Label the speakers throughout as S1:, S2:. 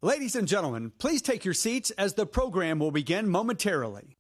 S1: Ladies and gentlemen, please take your seats as the program will begin momentarily.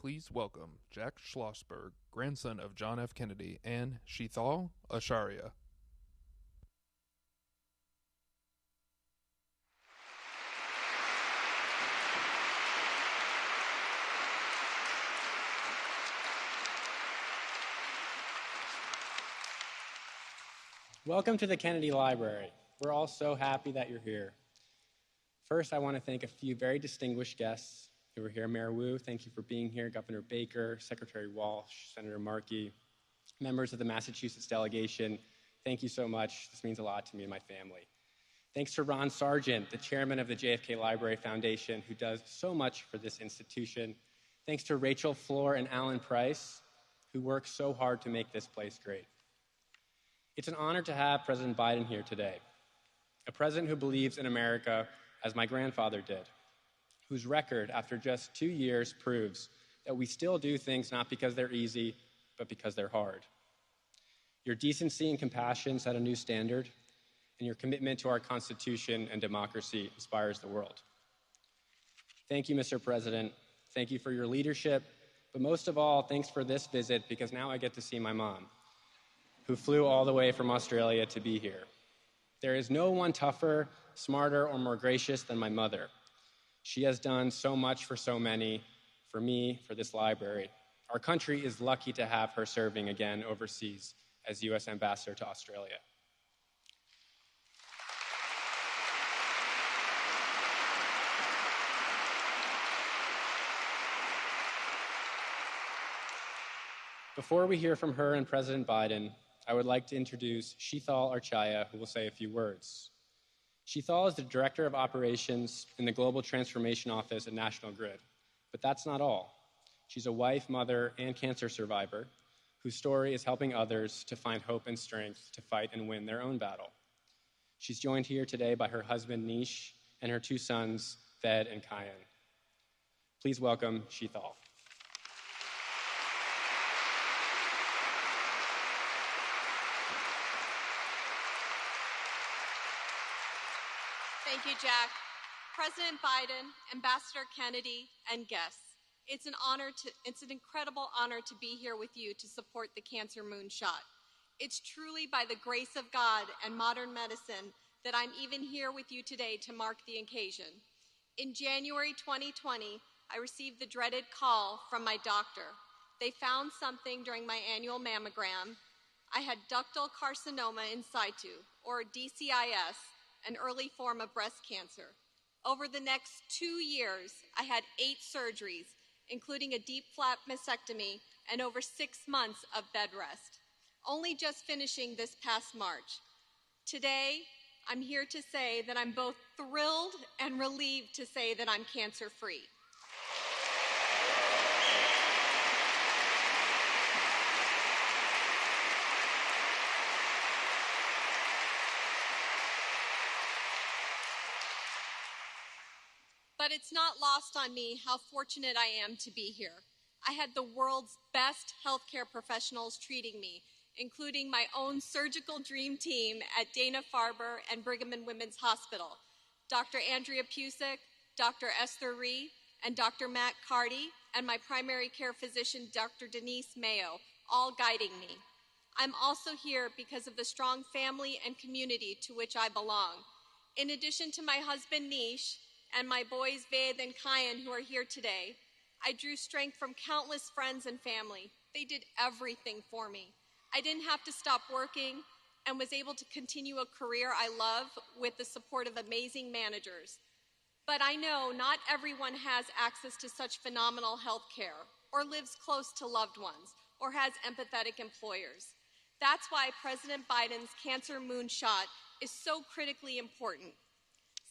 S2: Please welcome Jack Schlossberg, grandson of John F. Kennedy, and Sheethal Acharya.
S3: Welcome to the Kennedy Library. We're all so happy that you're here. First, I want to thank a few very distinguished guests who are here. Mayor Wu, thank you for being here. Governor Baker, Secretary Walsh, Senator Markey, members of the Massachusetts delegation, thank you so much. This means a lot to me and my family. Thanks to Ron Sargent, the chairman of the JFK Library Foundation, who does so much for this institution. Thanks to Rachel Floor and Alan Price, who work so hard to make this place great. It's an honor to have President Biden here today, a president who believes in America as my grandfather did, whose record after just 2 years proves that we still do things not because they're easy, but because they're hard. Your decency and compassion set a new standard, and your commitment to our Constitution and democracy inspires the world. Thank you, Mr. President. Thank you for your leadership, but most of all, thanks for this visit, because now I get to see my mom, who flew all the way from Australia to be here. There is no one tougher, smarter, or more gracious than my mother. She has done so much for so many, for me, for this library. Our country is lucky to have her serving again overseas as U.S. Ambassador to Australia. Before we hear from her and President Biden, I would like to introduce Sheethal Acharya, who will say a few words. Sheethal is the Director of Operations in the Global Transformation Office at National Grid. But that's not all. She's a wife, mother, and cancer survivor whose story is helping others to find hope and strength to fight and win their own battle. She's joined here today by her husband, Nish, and her 2 sons, Ved and Kayan. Please welcome Sheethal.
S4: Thank you, Jack. President Biden, Ambassador Kennedy, and guests, it's an incredible honor to be here with you to support the Cancer Moonshot. It's truly by the grace of God and modern medicine that I'm even here with you today to mark the occasion. In January 2020, I received the dreaded call from my doctor. They found something during my annual mammogram. I had ductal carcinoma in situ, or DCIS, an early form of breast cancer. Over the next 2 years, I had 8 surgeries, including a deep flap mastectomy and over 6 months of bed rest, only just finishing this past March. Today, I'm here to say that I'm both thrilled and relieved to say that I'm cancer-free. But it's not lost on me how fortunate I am to be here. I had the world's best healthcare professionals treating me, including my own surgical dream team at Dana-Farber and Brigham and Women's Hospital, Dr. Andrea Pusick, Dr. Esther Ree, and Dr. Matt Carty, and my primary care physician, Dr. Denise Mayo, all guiding me. I'm also here because of the strong family and community to which I belong. In addition to my husband, Nish, and my boys, Ved and Kayan, who are here today, I drew strength from countless friends and family. They did everything for me. I didn't have to stop working and was able to continue a career I love with the support of amazing managers. But I know not everyone has access to such phenomenal health care, or lives close to loved ones, or has empathetic employers. That's why President Biden's Cancer Moonshot is so critically important.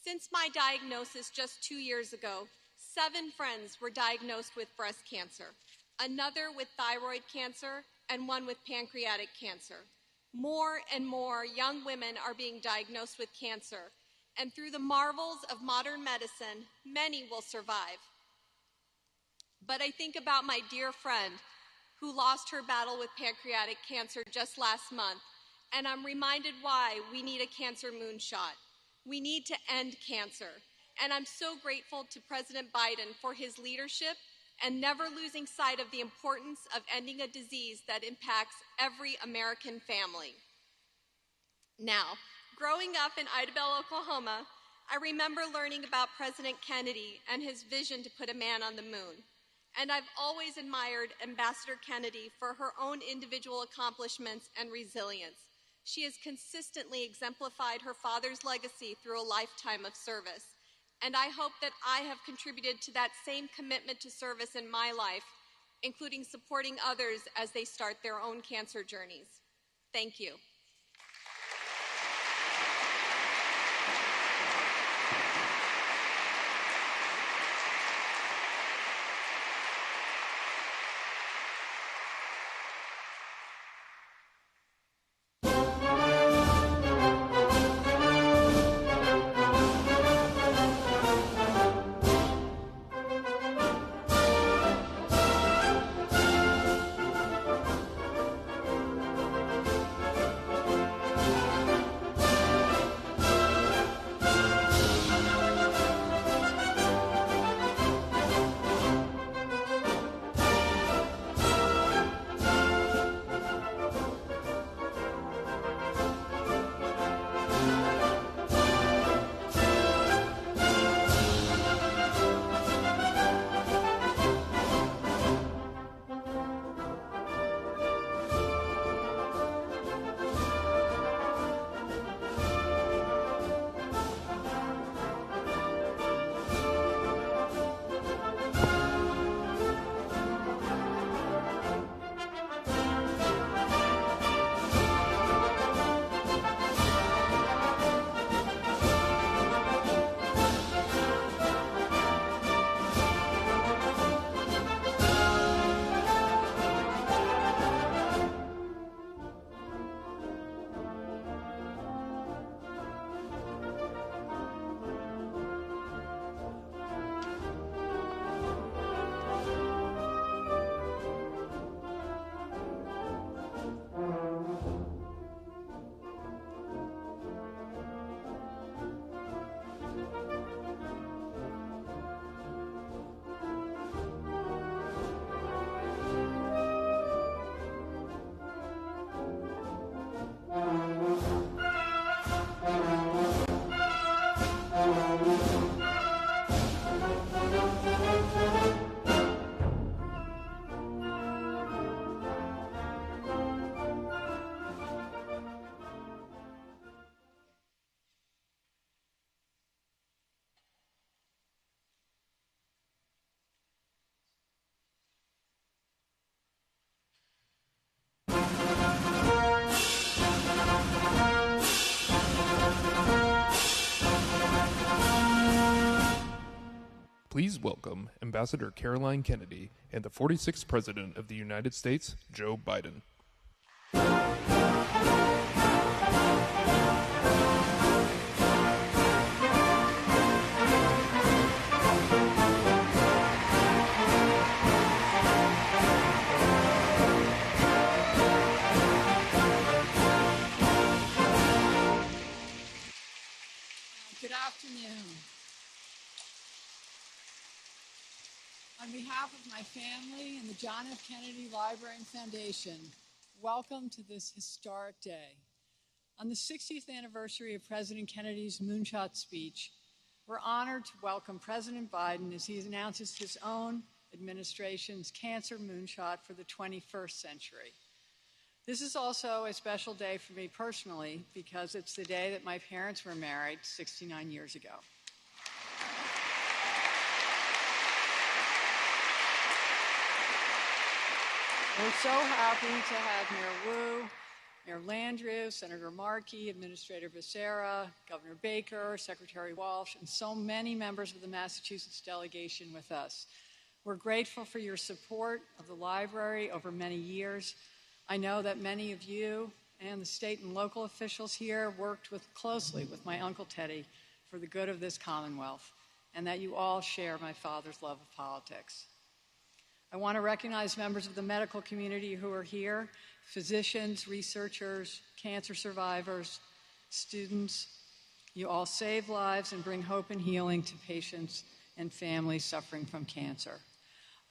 S4: Since my diagnosis just 2 years ago, 7 friends were diagnosed with breast cancer, another with thyroid cancer, and 1 with pancreatic cancer. More and more young women are being diagnosed with cancer, and through the marvels of modern medicine, many will survive. But I think about my dear friend who lost her battle with pancreatic cancer just last month, and I'm reminded why we need a Cancer Moonshot. We need to end cancer, and I'm so grateful to President Biden for his leadership and never losing sight of the importance of ending a disease that impacts every American family. Now, growing up in Idabel, Oklahoma, I remember learning about President Kennedy and his vision to put a man on the moon. And I've always admired Ambassador Kennedy for her own individual accomplishments and resilience. She has consistently exemplified her father's legacy through a lifetime of service. And I hope that I have contributed to that same commitment to service in my life, including supporting others as they start their own cancer journeys. Thank you.
S2: Please welcome Ambassador Caroline Kennedy and the 46th President of the United States, Joe Biden.
S5: Good afternoon. On behalf of my family and the John F. Kennedy Library and Foundation, welcome to this historic day. On the 60th anniversary of President Kennedy's Moonshot speech, we're honored to welcome President Biden as he announces his own administration's Cancer Moonshot for the 21st century. This is also a special day for me personally because it's the day that my parents were married 69 years ago. We're so happy to have Mayor Wu, Mayor Landrieu, Senator Markey, Administrator Becerra, Governor Baker, Secretary Walsh, and so many members of the Massachusetts delegation with us. We're grateful for your support of the library over many years. I know that many of you and the state and local officials here worked closely with my Uncle Teddy for the good of this Commonwealth, and that you all share my father's love of politics. I want to recognize members of the medical community who are here, physicians, researchers, cancer survivors, students. You all save lives and bring hope and healing to patients and families suffering from cancer.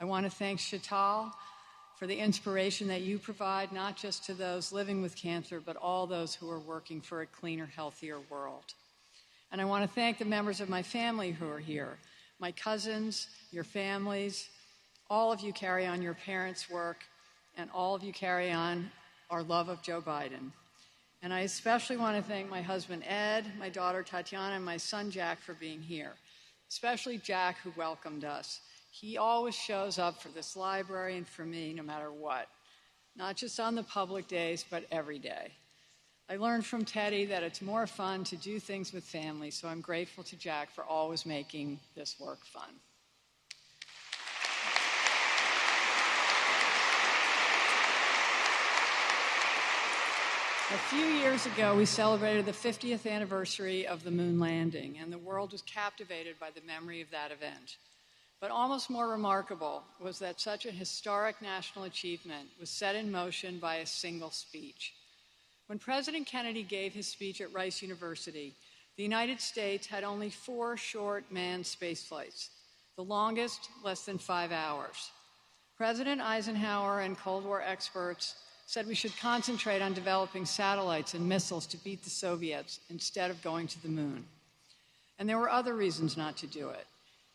S5: I want to thank Chital for the inspiration that you provide, not just to those living with cancer, but all those who are working for a cleaner, healthier world. And I want to thank the members of my family who are here, my cousins, your families. All of you carry on your parents' work, and all of you carry on our love of Joe Biden. And I especially want to thank my husband, Ed, my daughter, Tatiana, and my son, Jack, for being here, especially Jack, who welcomed us. He always shows up for this library and for me, no matter what, not just on the public days, but every day. I learned from Teddy that it's more fun to do things with family, so I'm grateful to Jack for always making this work fun. A few years ago, we celebrated the 50th anniversary of the moon landing, and the world was captivated by the memory of that event. But almost more remarkable was that such a historic national achievement was set in motion by a single speech. When President Kennedy gave his speech at Rice University, the United States had only 4 short manned spaceflights, the longest less than 5 hours. President Eisenhower and Cold War experts said we should concentrate on developing satellites and missiles to beat the Soviets instead of going to the moon. And there were other reasons not to do it.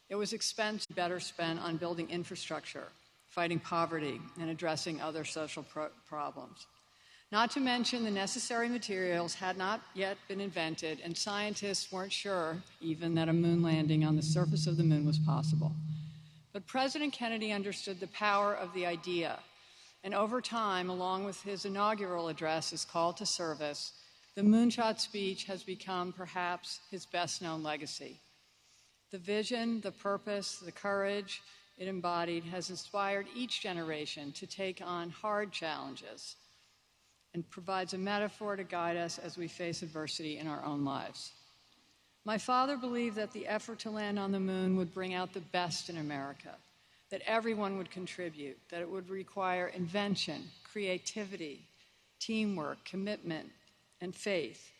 S5: It was expensive, better spent on building infrastructure, fighting poverty, and addressing other social problems. Not to mention the necessary materials had not yet been invented, and scientists weren't sure even that a moon landing on the surface of the moon was possible. But President Kennedy understood the power of the idea, and over time, along with his inaugural address, his call to service, the Moonshot speech has become perhaps his best-known legacy. The vision, the purpose, the courage it embodied has inspired each generation to take on hard challenges and provides a metaphor to guide us as we face adversity in our own lives. My father believed that the effort to land on the moon would bring out the best in America, that everyone would contribute, that it would require invention, creativity, teamwork, commitment, and faith,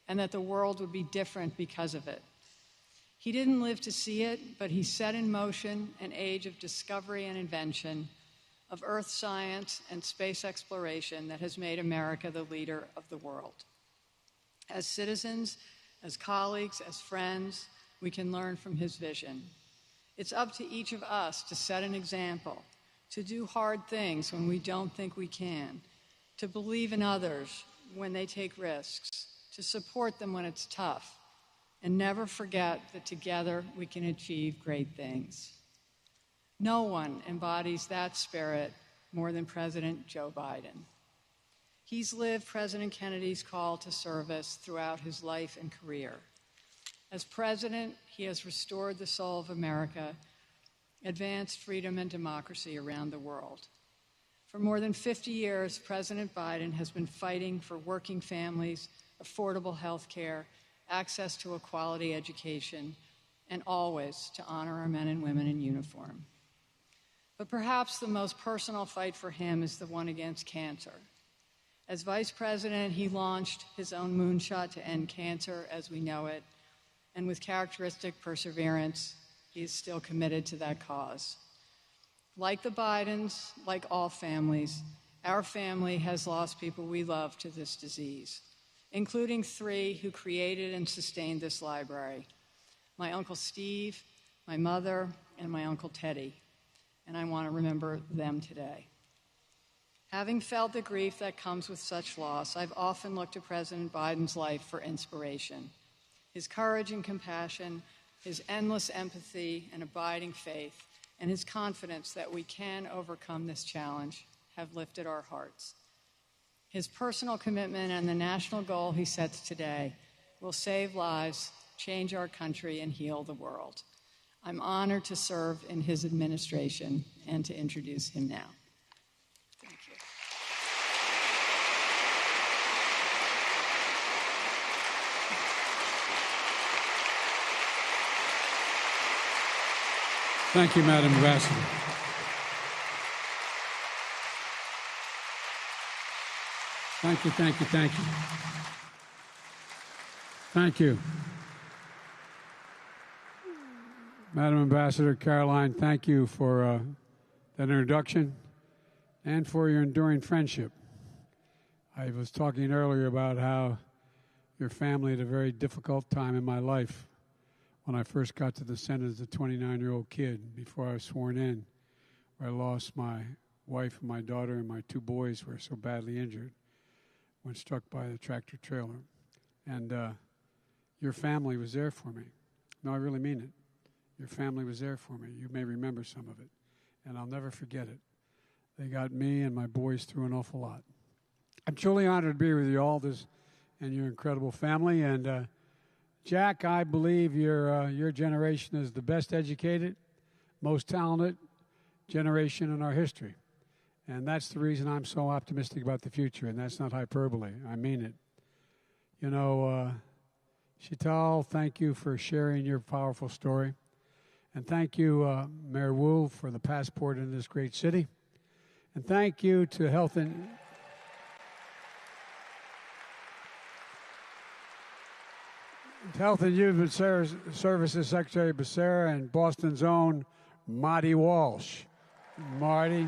S5: and that the world would be different because of it. He didn't live to see it, but he set in motion an age of discovery and invention, of earth science and space exploration that has made America the leader of the world. As citizens, as colleagues, as friends, we can learn from his vision. It's up to each of us to set an example, to do hard things when we don't think we can, to believe in others when they take risks, to support them when it's tough, and never forget that together we can achieve great things. No one embodies that spirit more than President Joe Biden. He's lived President Kennedy's call to service throughout his life and career. As president, he has restored the soul of America, advanced freedom and democracy around the world. For more than 50 years, President Biden has been fighting for working families, affordable health care, access to a quality education, and always to honor our men and women in uniform. But perhaps the most personal fight for him is the one against cancer. As vice president, he launched his own moonshot to end cancer as we know it, and with characteristic perseverance, he is still committed to that cause. Like the Bidens, like all families, our family has lost people we love to this disease, including 3 who created and sustained this library: my Uncle Steve, my mother, and my Uncle Teddy. And I want to remember them today. Having felt the grief that comes with such loss, I've often looked to President Biden's life for inspiration. His courage and compassion, his endless empathy and abiding faith, and his confidence that we can overcome this challenge have lifted our hearts. His personal commitment and the national goal he sets today will save lives, change our country, and heal the world. I'm honored to serve in his administration and to introduce him now. Thank you.
S6: Thank you, Madam Ambassador. Thank you, thank you, thank you. Thank you. Madam Ambassador Caroline, thank you for that introduction and for your enduring friendship. I was talking earlier about how your family had a very difficult time in my life when I first got to the Senate as a 29-year-old kid before I was sworn in, where I lost my wife and my daughter and my 2 boys were so badly injured when struck by the tractor trailer. And your family was there for me. No, I really mean it. Your family was there for me. You may remember some of it, and I'll never forget it. They got me and my boys through an awful lot. I'm truly honored to be with you all and your incredible family. And Jack, I believe your generation is the best educated, most talented generation in our history. And that's the reason I'm so optimistic about the future, and that's not hyperbole. I mean it. You know, Chital, thank you for sharing your powerful story. And thank you, Mayor Wu, for the passport into this great city. And thank you to Health and Human Services Secretary Becerra and Boston's own Marty Walsh. Marty.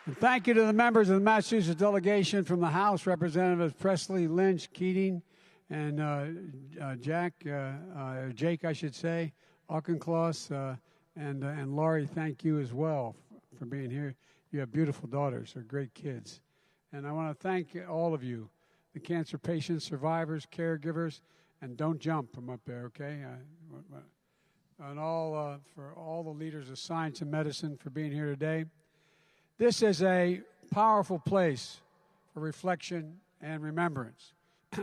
S6: And thank you to the members of the Massachusetts delegation from the House, Representatives Presley, Lynch, Keating, and Jake, I should say, Auchincloss, and Laurie, thank you as well for being here. You have beautiful daughters. They're great kids. And I want to thank all of you, the cancer patients, survivors, caregivers, and don't jump from up there, okay? And for all the leaders of science and medicine for being here today. This is a powerful place for reflection and remembrance.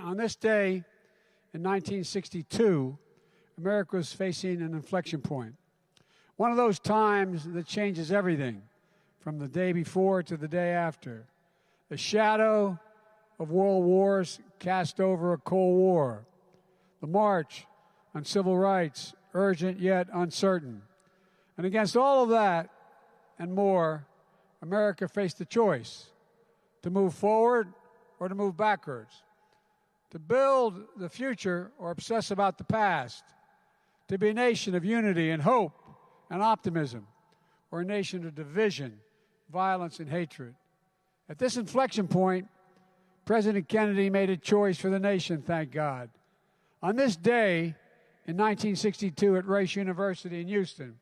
S6: On this day in 1962, America was facing an inflection point. One of those times that changes everything from the day before to the day after. The shadow of world wars cast over a Cold War. The march on civil rights, urgent yet uncertain. And against all of that and more, America faced a choice to move forward or to move backwards, to build the future or obsess about the past, to be a nation of unity and hope and optimism, or a nation of division, violence, and hatred. At this inflection point, President Kennedy made a choice for the nation, thank God. On this day in 1962 at Rice University in Houston,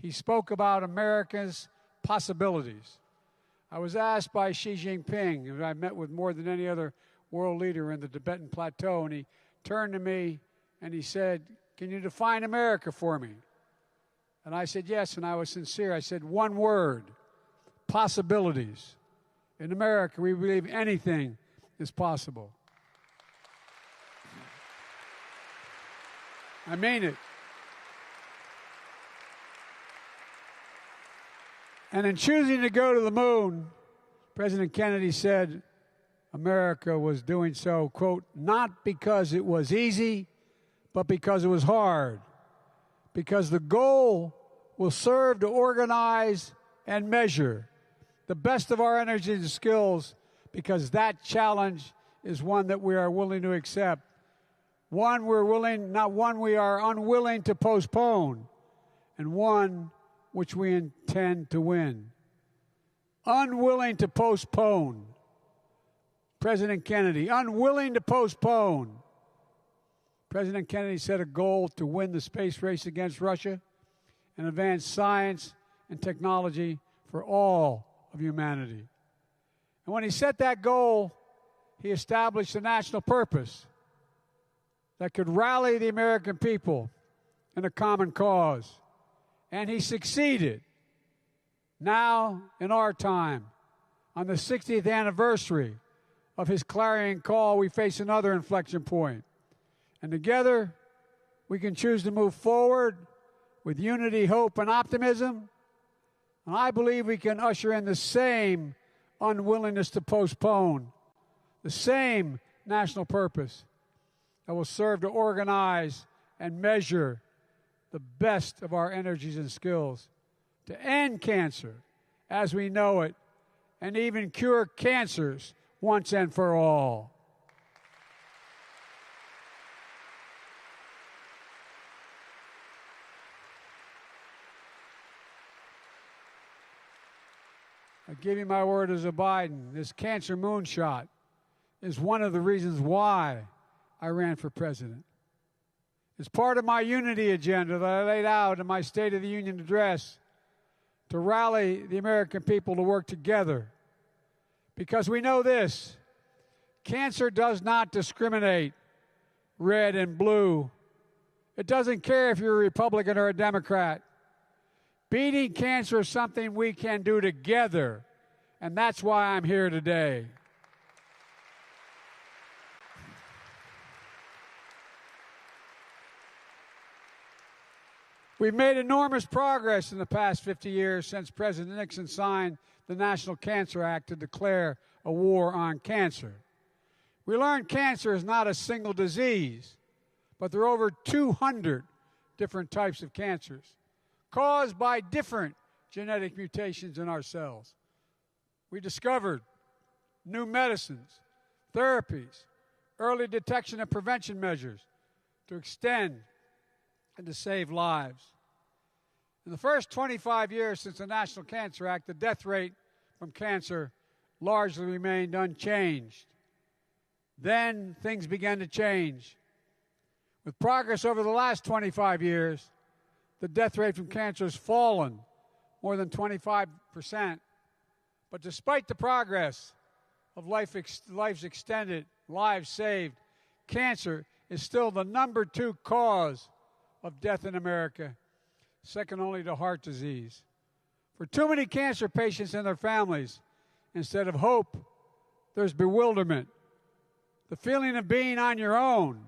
S6: he spoke about America's possibilities. I was asked by Xi Jinping, who I met with more than any other world leader in the Tibetan Plateau, and he turned to me and he said, "Can you define America for me?" And I said, yes, and I was sincere. I said, one word, possibilities. In America, we believe anything is possible. I mean it. And in choosing to go to the moon, President Kennedy said America was doing so, quote, not because it was easy, but because it was hard. Because the goal will serve to organize and measure the best of our energy and skills, because that challenge is one that we are willing to accept. One we are unwilling to postpone, and one which we intend to win. Unwilling to postpone. President Kennedy, unwilling to postpone. President Kennedy set a goal to win the space race against Russia and advance science and technology for all of humanity. And when he set that goal, he established a national purpose that could rally the American people in a common cause. And he succeeded. Now, in our time, on the 60th anniversary of his clarion call, we face another inflection point. And together, we can choose to move forward with unity, hope, and optimism. And I believe we can usher in the same unwillingness to postpone, the same national purpose that will serve to organize and measure the best of our energies and skills to end cancer as we know it and even cure cancers once and for all. give you my word as a Biden, this Cancer Moonshot is one of the reasons why I ran for president. It's part of my unity agenda that I laid out in my State of the Union address to rally the American people to work together. Because we know this, cancer does not discriminate red and blue. It doesn't care if you're a Republican or a Democrat. Beating cancer is something we can do together, and that's why I'm here today. We've made enormous progress in the past 50 years since President Nixon signed the National Cancer Act to declare a war on cancer. We learned cancer is not a single disease, but there are over 200 different types of cancers caused by different genetic mutations in our cells. We discovered new medicines, therapies, early detection and prevention measures to extend and to save lives. In the first 25 years since the National Cancer Act, the death rate from cancer largely remained unchanged. Then things began to change. With progress over the last 25 years, the death rate from cancer has fallen more than 25%. But despite the progress of lives extended, lives saved, cancer is still the #2 cause of death in America, second only to heart disease. For too many cancer patients and their families, instead of hope, there's bewilderment, the feeling of being on your own,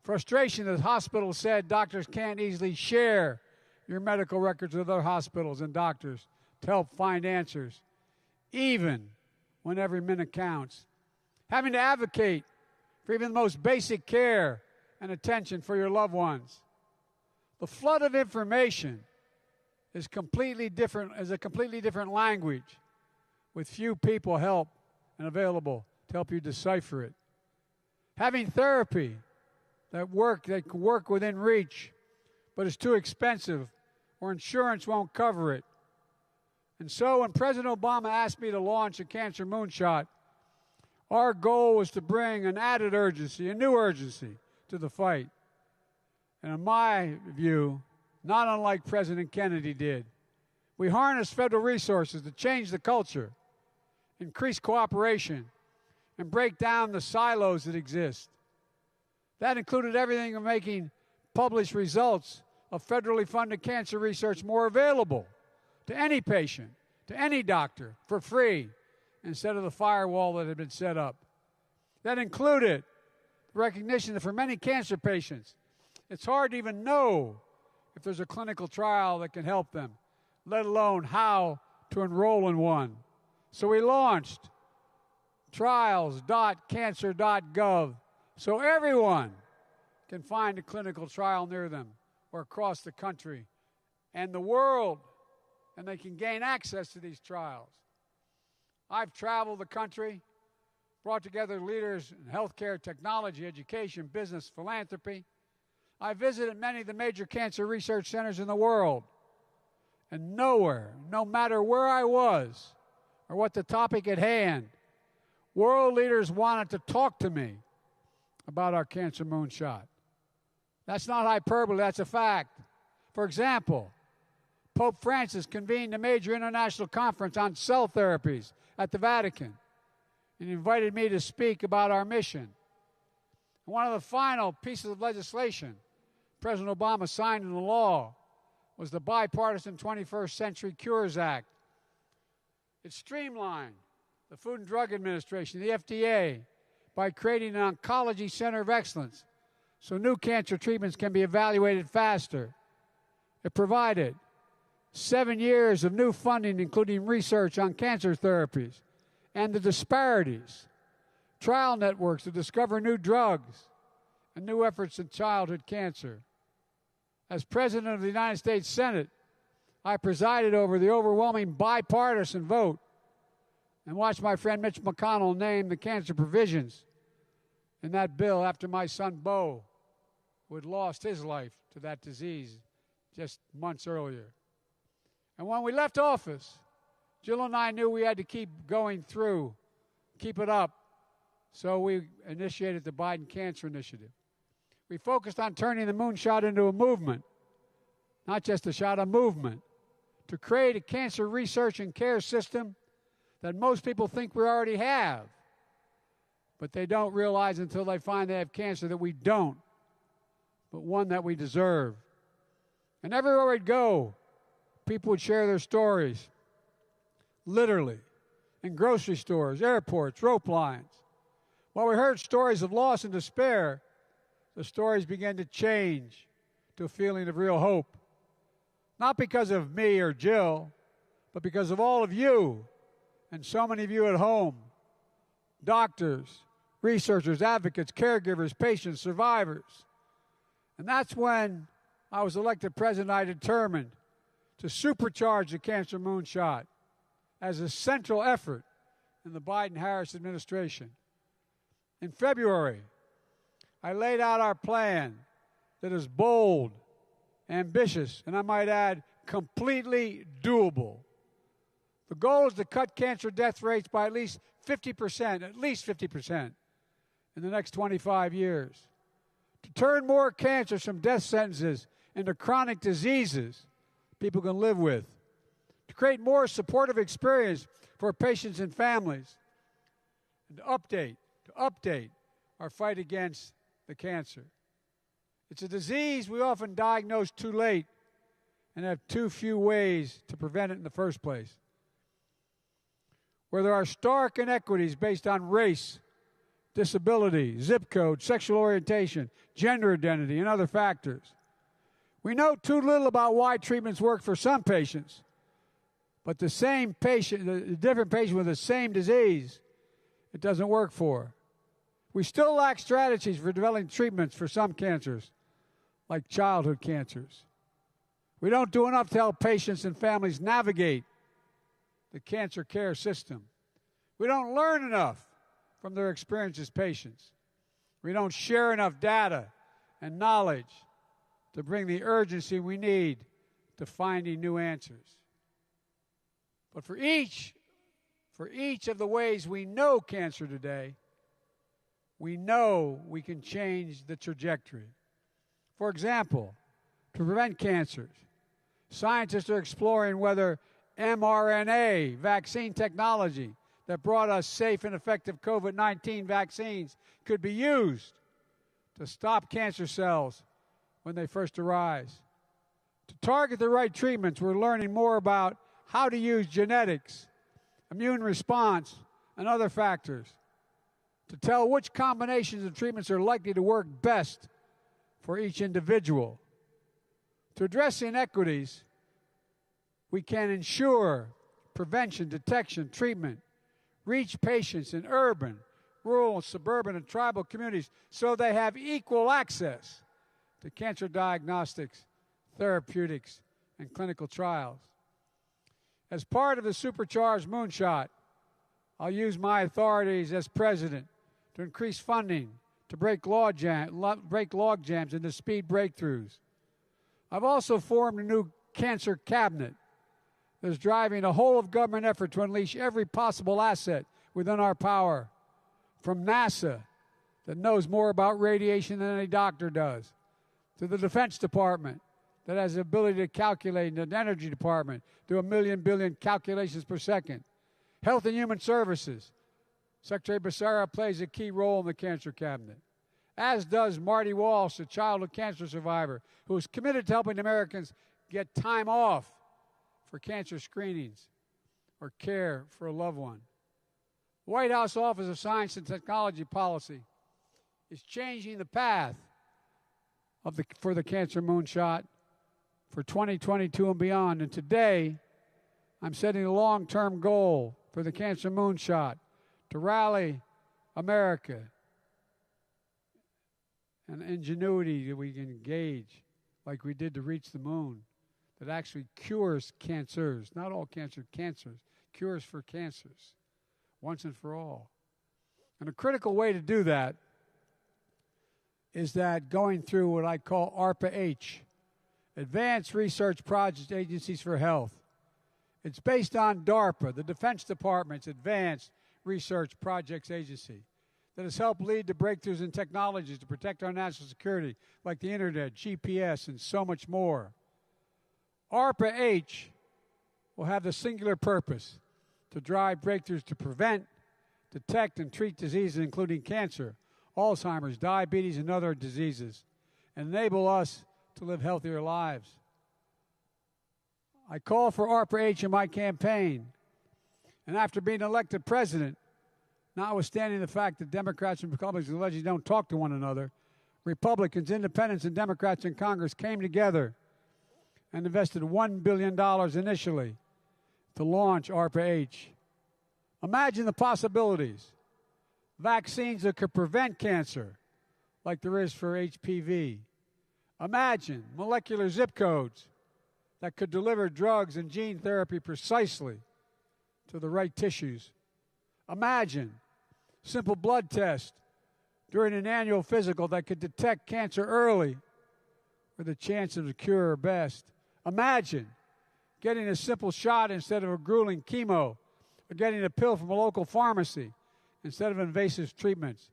S6: frustration that hospitals said doctors can't easily share your medical records with other hospitals and doctors to help find answers, even when every minute counts. Having to advocate for even the most basic care and attention for your loved ones. The flood of information is a completely different language with few people available to help you decipher it. Having therapy that can work within reach, but is too expensive or insurance won't cover it. And so when President Obama asked me to launch a Cancer Moonshot, our goal was to bring an added urgency, a new urgency to the fight. And in my view, not unlike President Kennedy did, we harnessed federal resources to change the culture, increase cooperation, and break down the silos that exist. That included everything from making published results of federally funded cancer research more available to any patient, to any doctor, for free, instead of the firewall that had been set up. That included the recognition that for many cancer patients, it's hard to even know if there's a clinical trial that can help them, let alone how to enroll in one. So we launched trials.cancer.gov so everyone can find a clinical trial near them or across the country and the world, and they can gain access to these trials. I've traveled the country, brought together leaders in healthcare, technology, education, business, philanthropy. I visited many of the major cancer research centers in the world, and nowhere, no matter where I was or what the topic at hand, world leaders wanted to talk to me about our Cancer Moonshot. That's not hyperbole, that's a fact. For example, Pope Francis convened a major international conference on cell therapies at the Vatican and invited me to speak about our mission. And one of the final pieces of legislation President Obama signed into law was the bipartisan 21st Century Cures Act. It streamlined the Food and Drug Administration, the FDA, by creating an oncology center of excellence so new cancer treatments can be evaluated faster. It provided 7 years of new funding, including research on cancer therapies and the disparities, trial networks to discover new drugs, and new efforts in childhood cancer. As President of the United States Senate, I presided over the overwhelming bipartisan vote and watched my friend Mitch McConnell name the cancer provisions in that bill after my son Beau, who had lost his life to that disease just months earlier. And when we left office, Jill and I knew we had to keep going through, keep it up, so we initiated the Biden Cancer Initiative. We focused on turning the moonshot into a movement, not just a shot, a movement, to create a cancer research and care system that most people think we already have, but they don't realize until they find they have cancer that we don't, but one that we deserve. And everywhere we'd go, people would share their stories, literally, in grocery stores, airports, rope lines. While we heard stories of loss and despair, the stories began to change to a feeling of real hope. Not because of me or Jill, but because of all of you and so many of you at home, doctors, researchers, advocates, caregivers, patients, survivors. And that's when I was elected president. I determined to supercharge the Cancer Moonshot as a central effort in the Biden-Harris administration. In February, I laid out our plan that is bold, ambitious, and I might add, completely doable. The goal is to cut cancer death rates by at least 50% in the next 25 years. To turn more cancers from death sentences into chronic diseases people can live with. To create more supportive experience for patients and families. And to update our fight against the cancer. It's a disease we often diagnose too late and have too few ways to prevent it in the first place. Where there are stark inequities based on race, disability, zip code, sexual orientation, gender identity, and other factors. We know too little about why treatments work for some patients, but the different patient with the same disease, it doesn't work for. We still lack strategies for developing treatments for some cancers, like childhood cancers. We don't do enough to help patients and families navigate the cancer care system. We don't learn enough from their experience as patients. We don't share enough data and knowledge to bring the urgency we need to finding new answers. But for each of the ways we know cancer today, we know we can change the trajectory. For example, to prevent cancers, scientists are exploring whether mRNA vaccine technology that brought us safe and effective COVID-19 vaccines could be used to stop cancer cells when they first arise. To target the right treatments, we're learning more about how to use genetics, immune response, and other factors to tell which combinations of treatments are likely to work best for each individual. To address the inequities, we can ensure prevention, detection, treatment, reach patients in urban, rural, suburban, and tribal communities so they have equal access to cancer diagnostics, therapeutics, and clinical trials. As part of the Supercharged Moonshot, I'll use my authorities as president to increase funding to break log jams and to speed breakthroughs. I've also formed a new cancer cabinet that is driving a whole-of-government effort to unleash every possible asset within our power, from NASA, that knows more about radiation than any doctor does, to the Defense Department, that has the ability to calculate, and the Energy Department, do 1 million billion calculations per second. Health and Human Services, Secretary Becerra plays a key role in the Cancer Cabinet, as does Marty Walsh, a childhood cancer survivor, who is committed to helping Americans get time off for cancer screenings or care for a loved one. The White House Office of Science and Technology Policy is changing the path for the Cancer Moonshot for 2022 and beyond. And today, I'm setting a long-term goal for the Cancer Moonshot to rally America and ingenuity that we can engage like we did to reach the moon, that actually cures cancers, not all cancers, cures for cancers, once and for all. And a critical way to do that is that going through what I call ARPA-H, Advanced Research Project Agencies for Health. It's based on DARPA, the Defense Department's Advanced Research Projects Agency, that has helped lead to breakthroughs in technologies to protect our national security, like the Internet, GPS, and so much more. ARPA-H will have the singular purpose to drive breakthroughs to prevent, detect, and treat diseases including cancer, Alzheimer's, diabetes, and other diseases, and enable us to live healthier lives. I call for ARPA-H in my campaign, and after being elected president, notwithstanding the fact that Democrats and Republicans allegedly don't talk to one another, Republicans, Independents, and Democrats in Congress came together and invested $1 billion initially to launch ARPA-H. Imagine the possibilities. Vaccines that could prevent cancer, like there is for HPV. Imagine molecular zip codes that could deliver drugs and gene therapy precisely to the right tissues. Imagine simple blood tests during an annual physical that could detect cancer early where the chances of a cure are best. Imagine getting a simple shot instead of a grueling chemo, or getting a pill from a local pharmacy instead of invasive treatments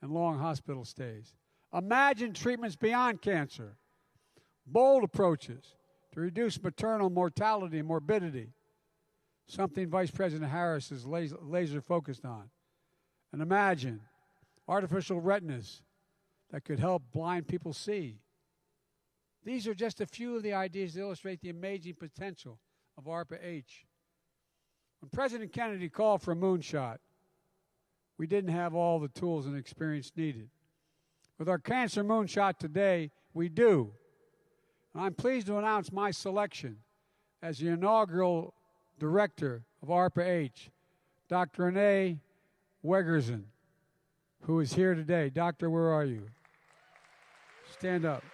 S6: and long hospital stays. Imagine treatments beyond cancer, bold approaches to reduce maternal mortality and morbidity, something Vice President Harris is laser focused on. And imagine artificial retinas that could help blind people see. These are just a few of the ideas that illustrate the amazing potential of ARPA-H. When President Kennedy called for a moonshot, we didn't have all the tools and experience needed. With our Cancer Moonshot today, we do. And I'm pleased to announce my selection as the inaugural director of ARPA-H, Dr. Renee Wegerson, who is here today. Doctor, where are you? Stand up.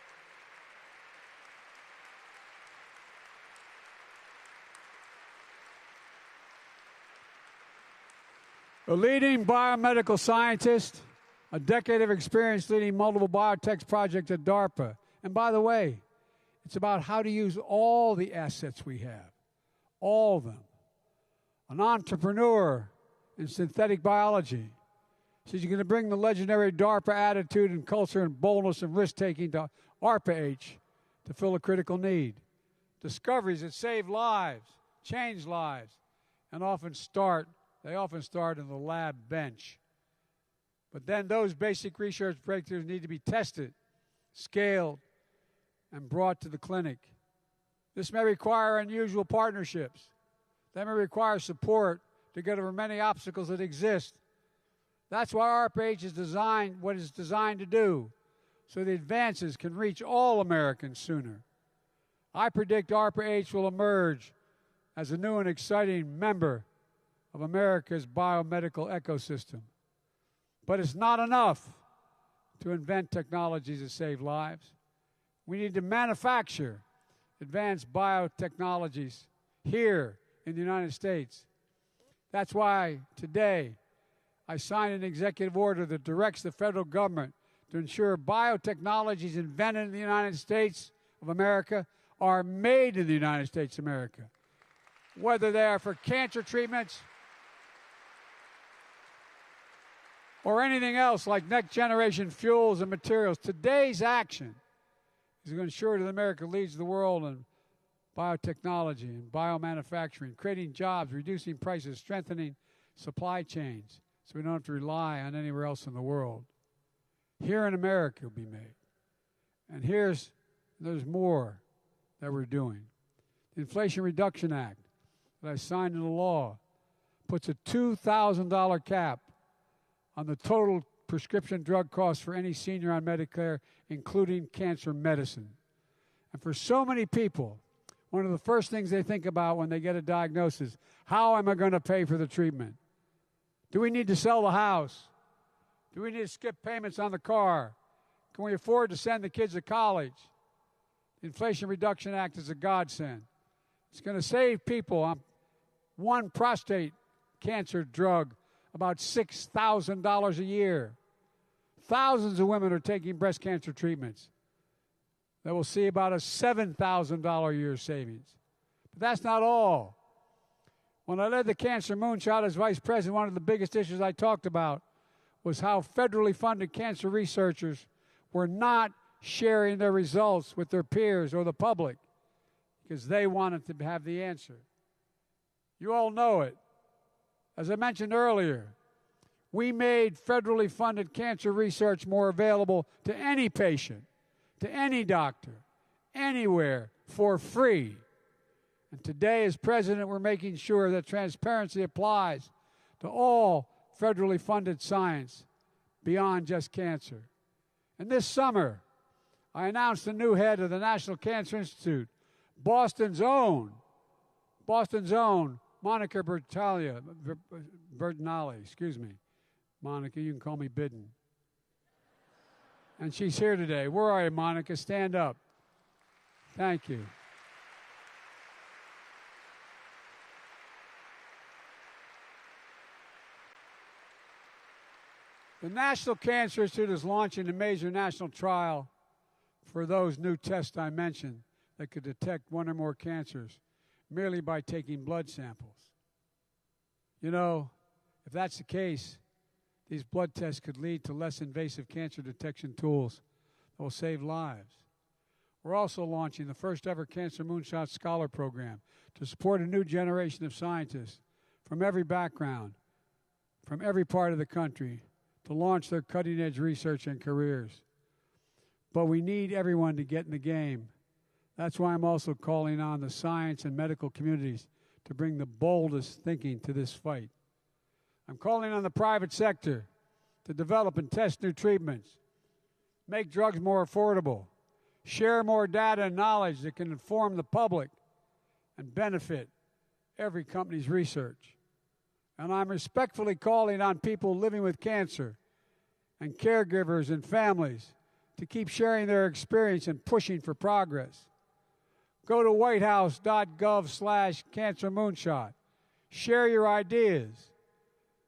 S6: A leading biomedical scientist, a decade of experience leading multiple biotech projects at DARPA. And by the way, it's about how to use all the assets we have, all of them. An entrepreneur in synthetic biology. She's going to bring the legendary DARPA attitude and culture and boldness and risk-taking to ARPA-H to fill a critical need. Discoveries that save lives, change lives, and often start in the lab bench. But then those basic research breakthroughs need to be tested, scaled, and brought to the clinic. This may require unusual partnerships. That may require support to get over many obstacles that exist. That's why ARPA-H is designed what it's designed to do, so the advances can reach all Americans sooner. I predict ARPA-H will emerge as a new and exciting member of America's biomedical ecosystem. But it's not enough to invent technologies that save lives. We need to manufacture advanced biotechnologies here in the United States. That's why today I signed an executive order that directs the federal government to ensure biotechnologies invented in the United States of America are made in the United States of America, whether they are for cancer treatments or anything else like next-generation fuels and materials. Today's action is going to ensure that America leads the world in biotechnology and biomanufacturing, creating jobs, reducing prices, strengthening supply chains so we don't have to rely on anywhere else in the world. Here in America it will be made. And there's more that we're doing. The Inflation Reduction Act that I signed into law puts a $2,000 cap on the total prescription drug costs for any senior on Medicare, including cancer medicine. And for so many people, one of the first things they think about when they get a diagnosis, how am I going to pay for the treatment? Do we need to sell the house? Do we need to skip payments on the car? Can we afford to send the kids to college? The Inflation Reduction Act is a godsend. It's going to save people on one prostate cancer drug about $6,000 a year. Thousands of women are taking breast cancer treatments that will see about a $7,000 a year savings. But that's not all. When I led the Cancer Moonshot as vice president, one of the biggest issues I talked about was how federally funded cancer researchers were not sharing their results with their peers or the public because they wanted to have the answer. You all know it. As I mentioned earlier, we made federally funded cancer research more available to any patient, to any doctor, anywhere, for free. And today, as president, we're making sure that transparency applies to all federally funded science beyond just cancer. And this summer, I announced the new head of the National Cancer Institute, Boston's own, Monica Bertinelli, excuse me. Monica, you can call me Bidden. And she's here today. Where are you, Monica? Stand up. Thank you. The National Cancer Institute is launching a major national trial for those new tests I mentioned that could detect one or more cancers merely by taking blood samples. You know, if that's the case, these blood tests could lead to less invasive cancer detection tools that will save lives. We're also launching the first ever Cancer Moonshot Scholar Program to support a new generation of scientists from every background, from every part of the country, to launch their cutting-edge research and careers. But we need everyone to get in the game. That's why I'm also calling on the science and medical communities to bring the boldest thinking to this fight. I'm calling on the private sector to develop and test new treatments, make drugs more affordable, share more data and knowledge that can inform the public and benefit every company's research. And I'm respectfully calling on people living with cancer and caregivers and families to keep sharing their experience and pushing for progress. Go to whitehouse.gov/Cancer Moonshot. Share your ideas.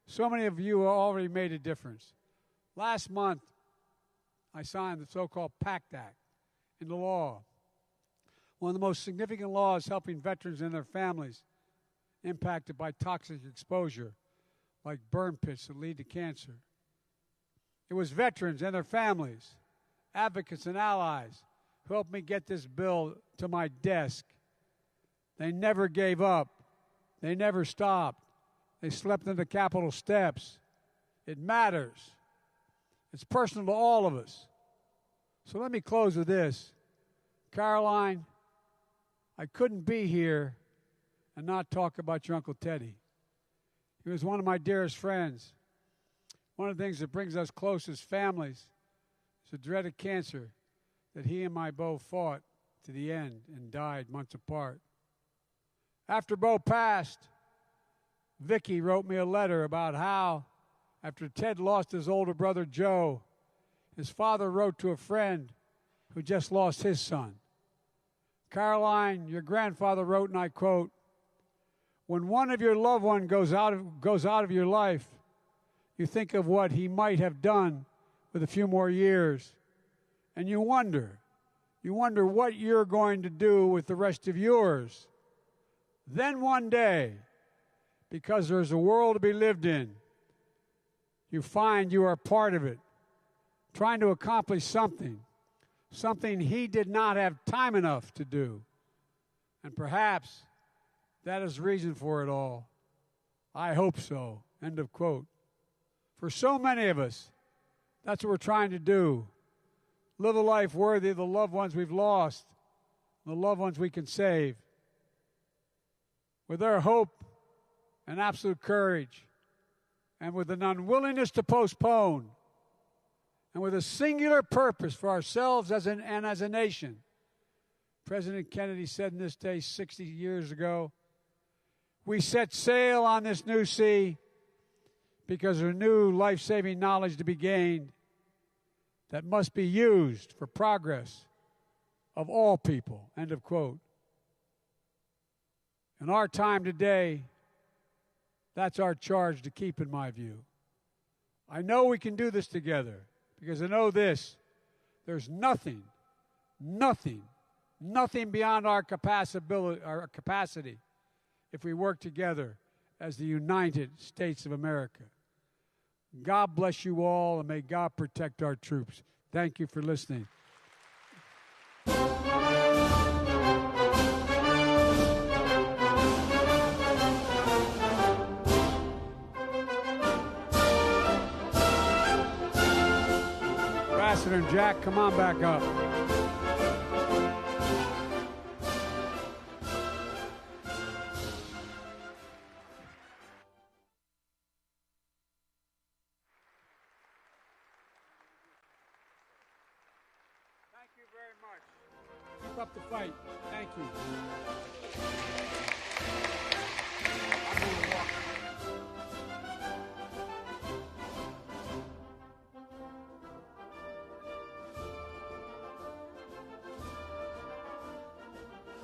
S6: So many of you have already made a difference. Last month, I signed the so-called PACT Act into law, one of the most significant laws helping veterans and their families impacted by toxic exposure, like burn pits that lead to cancer. It was veterans and their families, advocates and allies, who helped me get this bill to my desk. They never gave up. They never stopped. They slept on the Capitol steps. It matters. It's personal to all of us. So let me close with this. Caroline, I couldn't be here and not talk about your Uncle Teddy. He was one of my dearest friends. One of the things that brings us close as families is the dread of cancer that he and I both fought to the end and died months apart. After Bo passed, Vicki wrote me a letter about how, after Ted lost his older brother Joe, his father wrote to a friend who just lost his son. Caroline, your grandfather wrote, and I quote, "When one of your loved ones goes out of your life, you think of what he might have done with a few more years, and you wonder what you're going to do with the rest of yours. Then one day, because there's a world to be lived in, you find you are part of it, trying to accomplish something he did not have time enough to do. And perhaps that is the reason for it all. I hope so." End of quote. For so many of us, that's what we're trying to do. Live a life worthy of the loved ones we've lost, the loved ones we can save. With their hope and absolute courage, and with an unwillingness to postpone, and with a singular purpose for ourselves as a nation. President Kennedy said in this day 60 years ago, "We set sail on this new sea because there's new life-saving knowledge to be gained that must be used for progress of all people." End of quote. In our time today, that's our charge to keep, in my view. I know we can do this together because I know this: there's nothing beyond our capacity if we work together as the United States of America. God bless you all, and may God protect our troops. Thank you for listening. Ambassador and Jack, come on back up. Thank you very much. Keep up the fight. Thank you.